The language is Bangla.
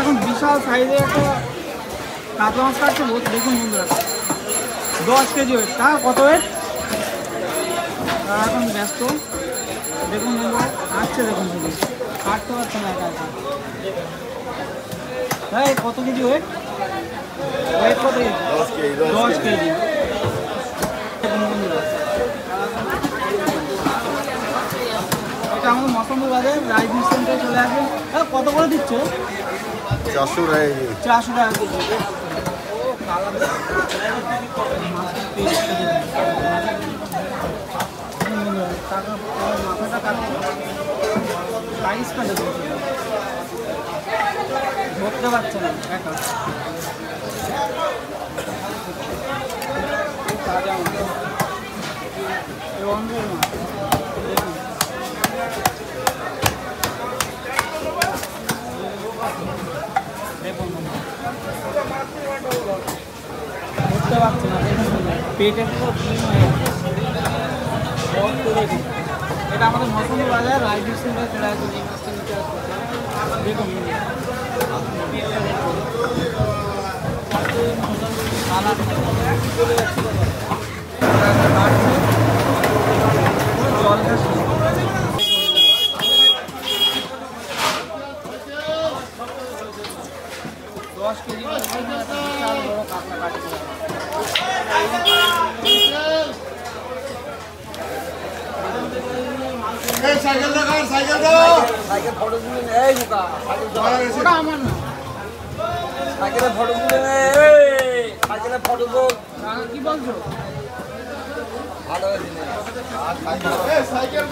এখন বিশাল সাইজের একটা কাতলা মাছ কাটছে দেখুন বন্ধুরা 10 কেজি ওয়েট। তার কত ওয়েট? তারা এখন ব্যস্ত দেখুন বন্ধুরা কাটছে দেখুন শুধু কাটতে পারছে না একা একা। তাই কত কেজি ওয়েট? ওয়েট কত কেজি? 10 কেজি। এটা আমাদের মৌসুমি বাজার রাইস সেন্টারে চলে আসবে। কত করে দিচ্ছে? 400 টাকা। 400 টাকা কেজি। মাথাটা কাটে রাইস কাটে ধরতে পারছে না একা। তাজা মাছ রঙের মাছ দেখুন ধরতে পারছে না পেটে পুরো ক্লিন হয়ে গেছে। এটা আমাদের মৌসুমি বাজার রাইস সেন্টার চলে আসবে। এই মাছটা নিতে আসবে দেখুন জলটা 10 কেজি বিশাল বড় কাঁকড়া কাটছে। সাইকেল ফটো তুলে এই বোকা সাইকেল আমার না সাইকেলের ফটো তুলে সাইকেলের ফটো তো কি বলছো? ভালো সাইকেল